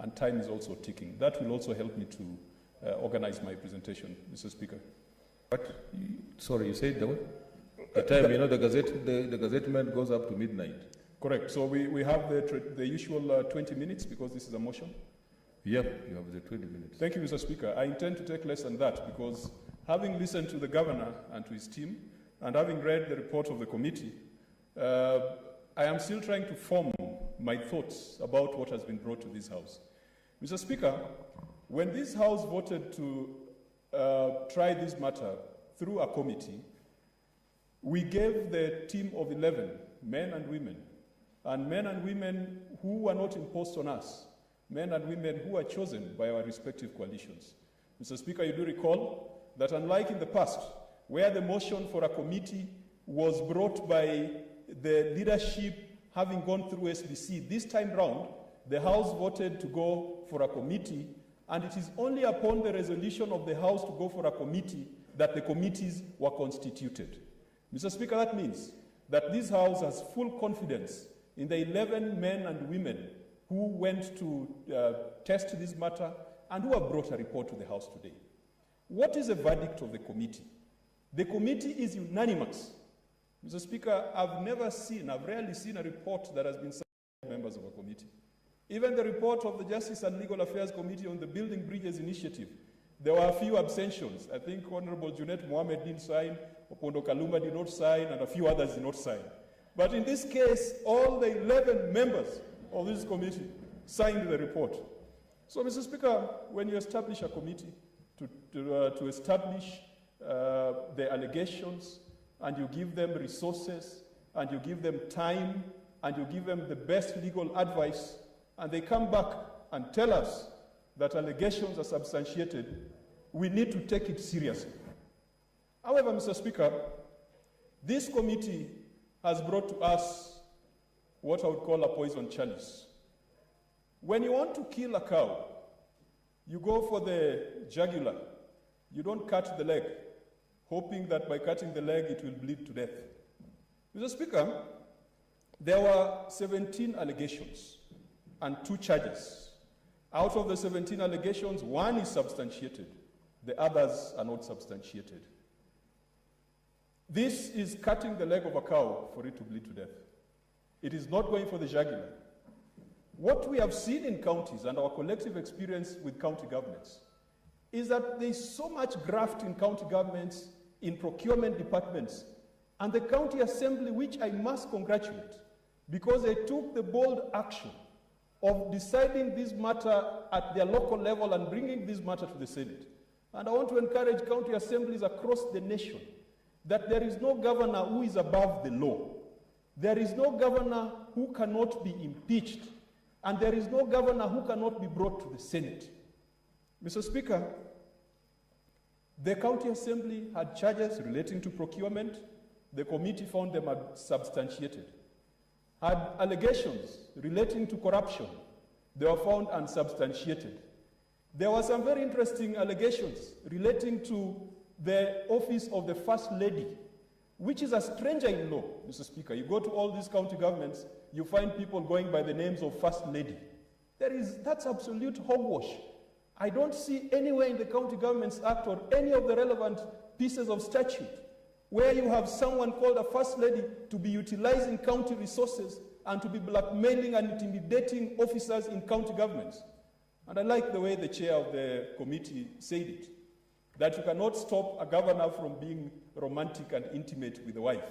and time is also ticking. That will also help me to organize my presentation, Mr. Speaker. What? Sorry, you said the what? The time, you know, the gazetteman goes up to midnight. Correct. So we have the usual 20 minutes because this is a motion. Yep, you have the 20 minutes. Thank you, Mr. Speaker. I intend to take less than that because having listened to the governor and to his team and having read the report of the committee, I am still trying to form my thoughts about what has been brought to this House. Mr. Speaker, when this House voted to try this matter through a committee, we gave the team of 11, men and women who were not imposed on us, men and women who were chosen by our respective coalitions. Mr. Speaker, you do recall that unlike in the past, where the motion for a committee was brought by the leadership having gone through SBC, this time round, the House voted to go for a committee, and it is only upon the resolution of the House to go for a committee that the committees were constituted. Mr. Speaker, that means that this House has full confidence in the 11 men and women who went to test this matter and who have brought a report to the House today. What is the verdict of the committee? The committee is unanimous. Mr. Speaker, I've rarely seen a report that has been signed by members of a committee. Even the report of the Justice and Legal Affairs Committee on the Building Bridges Initiative, there were a few abstentions. I think Honorable Junet Mohamed didn't sign, Opondo Kalumba did not sign, and a few others did not sign. But in this case, all the 11 members of this committee signed the report. So, Mr. Speaker, when you establish a committee to establish the allegations, and you give them resources, and you give them time, and you give them the best legal advice, and they come back and tell us that allegations are substantiated, we need to take it seriously. However, Mr. Speaker, this committee has brought to us what I would call a poison chalice. When you want to kill a cow, you go for the jugular. You don't cut the leg, hoping that by cutting the leg it will bleed to death. Mr. Speaker, there were 17 allegations and 2 charges. Out of the 17 allegations, 1 is substantiated. The others are not substantiated. This is cutting the leg of a cow for it to bleed to death. It is not going for the jugular. What we have seen in counties and our collective experience with county governments is that there is so much graft in county governments, in procurement departments, and the county assembly, which I must congratulate, because they took the bold action of deciding this matter at their local level and bringing this matter to the Senate. And I want to encourage county assemblies across the nation that there is no governor who is above the law. There is no governor who cannot be impeached, and there is no governor who cannot be brought to the Senate. Mr. Speaker, the county assembly had charges relating to procurement. The committee found them substantiated. Had allegations relating to corruption. They were found unsubstantiated. There were some very interesting allegations relating to the office of the First Lady, which is a stranger in law, Mr. Speaker. You go to all these county governments, you find people going by the names of First Lady. That's absolute hogwash. I don't see anywhere in the County Governments Act or any of the relevant pieces of statute where you have someone called a First Lady to be utilizing county resources and to be blackmailing and intimidating officers in county governments. And I like the way the chair of the committee said it, that you cannot stop a governor from being romantic and intimate with a wife.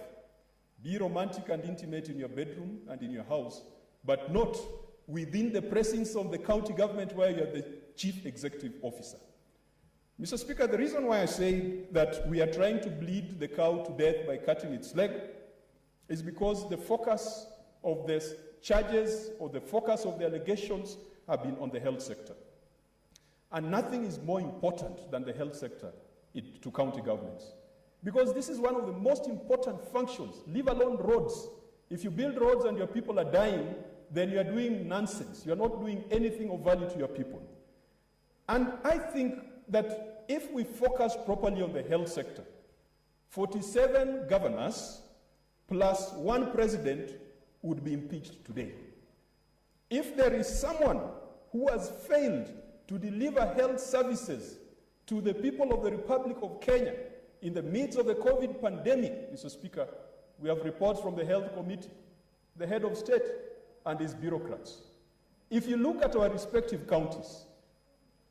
Be romantic and intimate in your bedroom and in your house, but not within the precincts of the county government where you're the chief executive officer. Mr. Speaker, the reason why I say that we are trying to bleed the cow to death by cutting its leg is because the focus of the charges or the focus of the allegations have been on the health sector. And nothing is more important than the health sector to county governments. Because this is one of the most important functions, leave alone roads. If you build roads and your people are dying, then you are doing nonsense. You are not doing anything of value to your people. And I think that if we focus properly on the health sector, 47 governors plus 1 president would be impeached today. If there is someone who has failed to deliver health services to the people of the Republic of Kenya in the midst of the COVID pandemic, Mr. Speaker, we have reports from the Health Committee, the head of state, and his bureaucrats. If you look at our respective counties,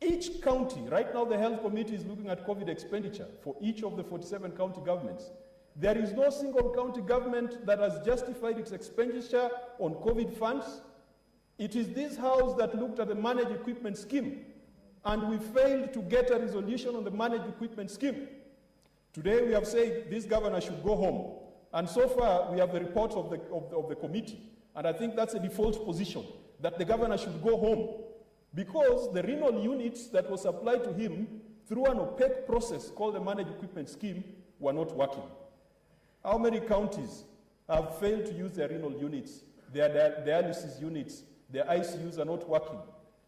each county, right now the Health Committee is looking at COVID expenditure for each of the 47 county governments. There is no single county government that has justified its expenditure on COVID funds. It is this House that looked at the managed equipment scheme, and we failed to get a resolution on the managed equipment scheme. Today we have said this governor should go home, and so far we have the report of the committee, and I think that's a default position, that the governor should go home, because the renal units that were supplied to him through an opaque process called the managed equipment scheme were not working. How many counties have failed to use their renal units, their dialysis units, their ICUs are not working,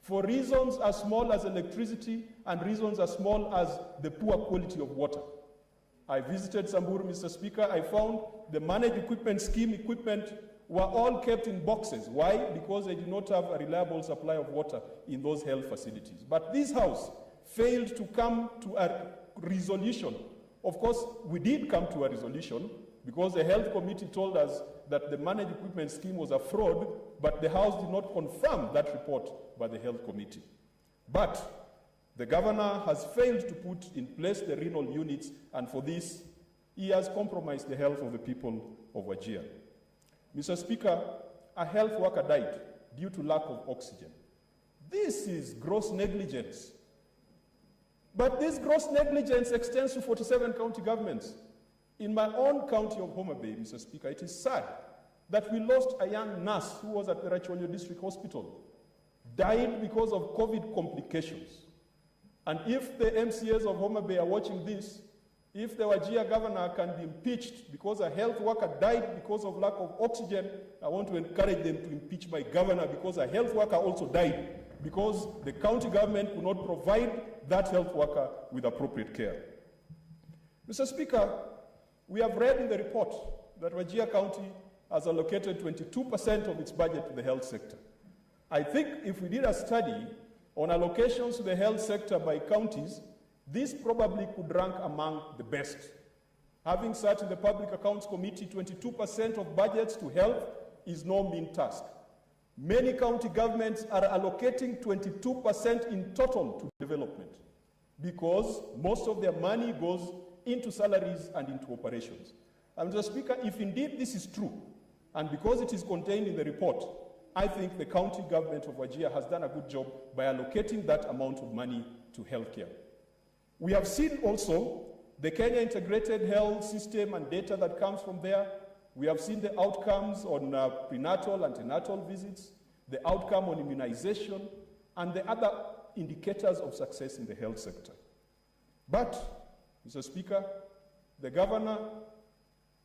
for reasons as small as electricity and reasons as small as the poor quality of water? I visited Samburu, Mr. Speaker. I found the managed equipment scheme equipment were all kept in boxes. Why? Because they did not have a reliable supply of water in those health facilities. But this House failed to come to a resolution. Of course, we did come to a resolution because the Health Committee told us that the managed equipment scheme was a fraud, but the House did not confirm that report by the Health Committee. But the governor has failed to put in place the renal units, and for this, he has compromised the health of the people of Wajir. Mr. Speaker, a health worker died due to lack of oxygen. This is gross negligence. But this gross negligence extends to 47 county governments. In my own county of Homa Bay, Mr. Speaker, it is sad that we lost a young nurse who was at the Rachonyo District Hospital, died because of COVID complications. And if the MCAs of Homa Bay are watching this, if the Wajir governor can be impeached because a health worker died because of lack of oxygen, I want to encourage them to impeach my governor because a health worker also died because the county government could not provide that health worker with appropriate care. Mr. Speaker, we have read in the report that Wajir County has allocated 22% of its budget to the health sector. I think if we did a study on allocations to the health sector by counties, this probably could rank among the best. Having sat in the Public Accounts Committee, 22% of budgets to health is no mean task. Many county governments are allocating 22% in total to development because most of their money goes into salaries and into operations. And Mr. Speaker, if indeed this is true, and because it is contained in the report, I think the county government of Wajir has done a good job by allocating that amount of money to healthcare. We have seen also the Kenya Integrated Health System and data that comes from there. We have seen the outcomes on prenatal, antenatal visits, the outcome on immunization, and the other indicators of success in the health sector. But, Mr. Speaker, the governor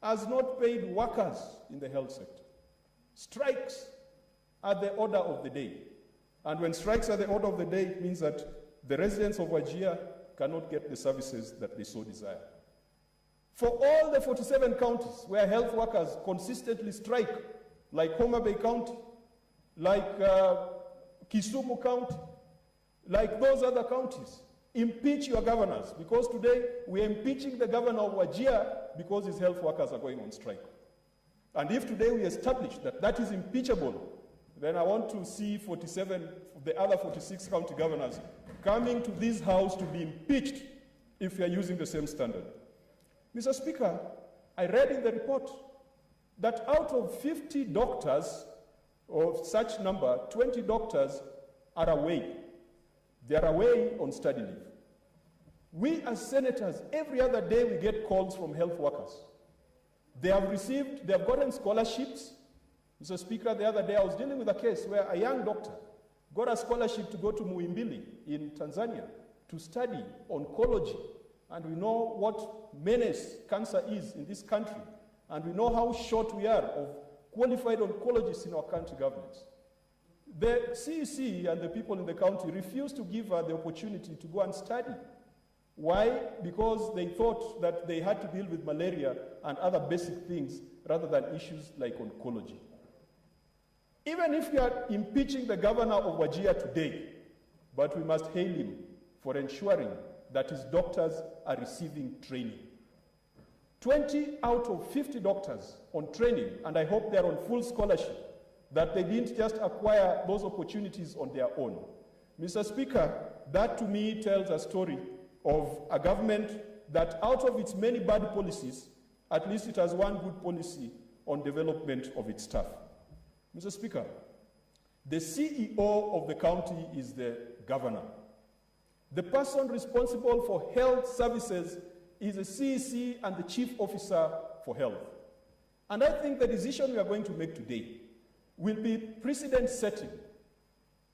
has not paid workers in the health sector. Strikes are the order of the day. And when strikes are the order of the day, it means that the residents of Wajir cannot get the services that they so desire. For all the 47 counties where health workers consistently strike, like Homa Bay County, like Kisumu County, like those other counties, impeach your governors, because today we are impeaching the governor of Wajir because his health workers are going on strike. And if today we establish that that is impeachable, then I want to see 47, the other 46 county governors coming to this House to be impeached if we are using the same standard. Mr. Speaker, I read in the report that out of 50 doctors, of such number, 20 doctors are away. They are away on study leave. We as senators, every other day we get calls from health workers. They have gotten scholarships. Mr. Speaker, the other day I was dealing with a case where a young doctor got a scholarship to go to Muhimbili in Tanzania to study oncology. And we know what menace cancer is in this country. And we know how short we are of qualified oncologists in our country governments. The CEC and the people in the county refused to give her the opportunity to go and study. Why? Because they thought that they had to deal with malaria and other basic things rather than issues like oncology. Even if we are impeaching the governor of Wajir today, but we must hail him for ensuring that his doctors are receiving training. 20 out of 50 doctors on training, and I hope they're on full scholarship, that they didn't just acquire those opportunities on their own. Mr. Speaker, that to me tells a story of a government that out of its many bad policies, at least it has one good policy on development of its staff. Mr. Speaker, the CEO of the county is the governor. The person responsible for health services is the CEC and the chief officer for health. And I think the decision we are going to make today will be precedent-setting.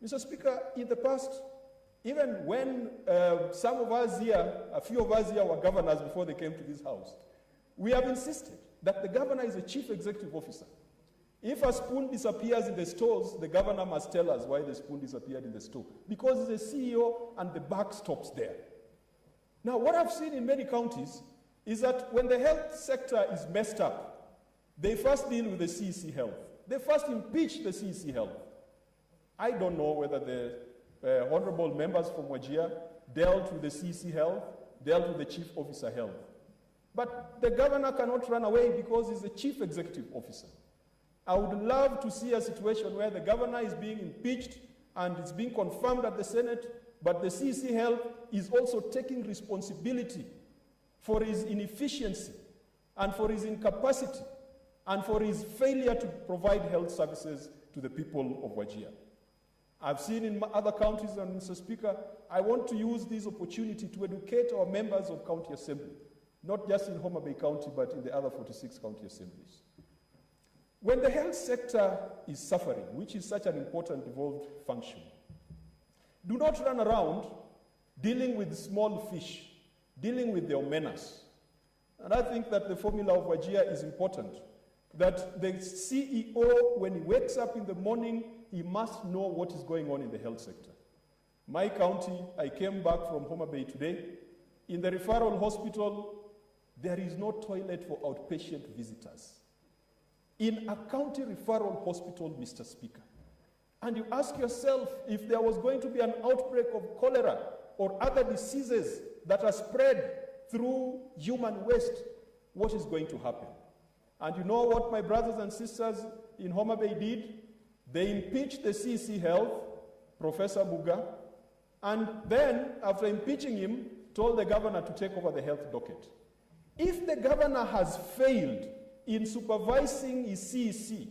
Mr. Speaker, in the past, even when some of us here, a few of us here were governors before they came to this house, we have insisted that the governor is a chief executive officer. If a spoon disappears in the stores, the governor must tell us why the spoon disappeared in the store, because he's a CEO and the buck stops there. Now, what I've seen in many counties is that when the health sector is messed up, they first deal with the CEC Health. They first impeach the CEC Health. I don't know whether the honorable members from Wajir dealt with the CEC Health, dealt with the Chief Officer Health. But the governor cannot run away because he's the Chief Executive Officer. I would love to see a situation where the governor is being impeached and it's being confirmed at the Senate, but the CEC Health is also taking responsibility for his inefficiency and for his incapacity and for his failure to provide health services to the people of Wajir. I've seen in other counties, and Mr. Speaker, I want to use this opportunity to educate our members of county assembly, not just in Homa Bay County, but in the other 46 county assemblies. When the health sector is suffering, which is such an important devolved function, do not run around dealing with small fish, dealing with their menace. And I think that the formula of Wajir is important, that the CEO, when he wakes up in the morning, he must know what is going on in the health sector. My county, I came back from Homa Bay today. In the referral hospital, there is no toilet for outpatient visitors. In a county referral hospital, Mr. Speaker, and you ask yourself if there was going to be an outbreak of cholera or other diseases that are spread through human waste, what is going to happen? And you know what my brothers and sisters in Homa Bay did? They impeached the CEC Health, Professor Buga, and then, after impeaching him, told the governor to take over the health docket. If the governor has failed in supervising his CEC,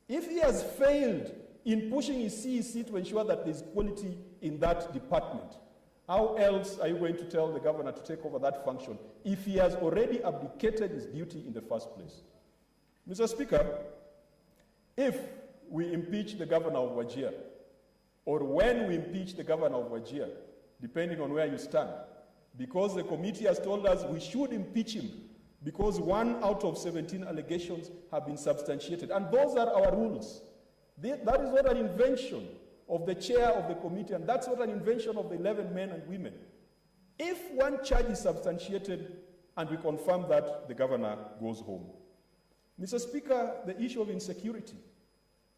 if he has failed in pushing his CEC to ensure that there is quality in that department, how else are you going to tell the governor to take over that function if he has already abdicated his duty in the first place? Mr. Speaker, if we impeach the governor of Wajir, or when we impeach the governor of Wajir, depending on where you stand, because the committee has told us we should impeach him because 1 out of 17 allegations have been substantiated. And those are our rules. That is not an invention of the chair of the committee, and that's not an invention of the 11 men and women. If one charge is substantiated and we confirm that, the governor goes home. Mr. Speaker, the issue of insecurity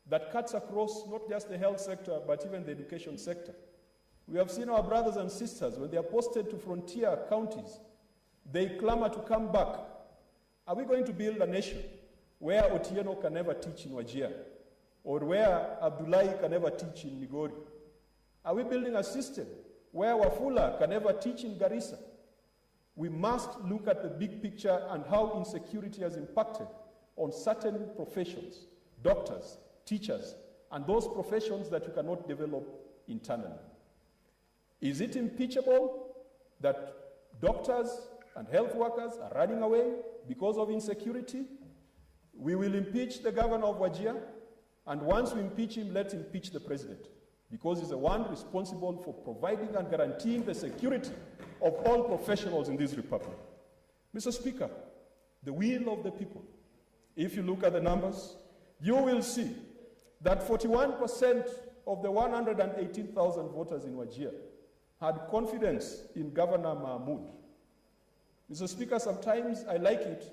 that cuts across not just the health sector, but even the education sector. We have seen our brothers and sisters, when they are posted to frontier counties, they clamor to come back. Are we going to build a nation where Otieno can never teach in Wajir, or where Abdullahi can never teach in Migori? Are we building a system where Wafula can never teach in Garissa? We must look at the big picture and how insecurity has impacted on certain professions, doctors, teachers, and those professions that you cannot develop internally. Is it impeachable that doctors and health workers are running away because of insecurity? We will impeach the governor of Wajir, and once we impeach him, let's impeach the president, because he's the one responsible for providing and guaranteeing the security of all professionals in this republic. Mr. Speaker, the will of the people, if you look at the numbers, you will see that 41% of the 118,000 voters in Wajir had confidence in Governor Mahmoud. Mr. Speaker, sometimes I like it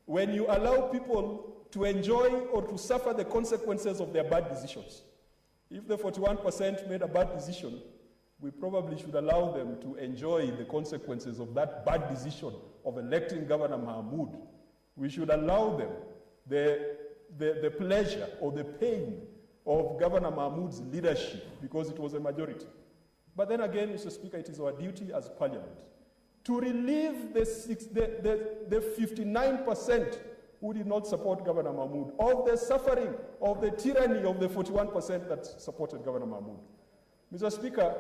when you allow people to enjoy or to suffer the consequences of their bad decisions. If the 41% made a bad decision, we probably should allow them to enjoy the consequences of that bad decision of electing Governor Mahmood. We should allow them the pleasure or the pain of Governor Mahmood's leadership because it was a majority. But then again, Mr. Speaker, it is our duty as Parliament to relieve the 59% who did not support Governor Mahmood of the suffering, of the tyranny of the 41% that supported Governor Mahmood. Mr. Speaker,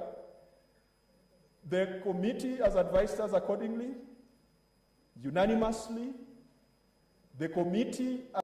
the committee has advised us accordingly, unanimously. The committee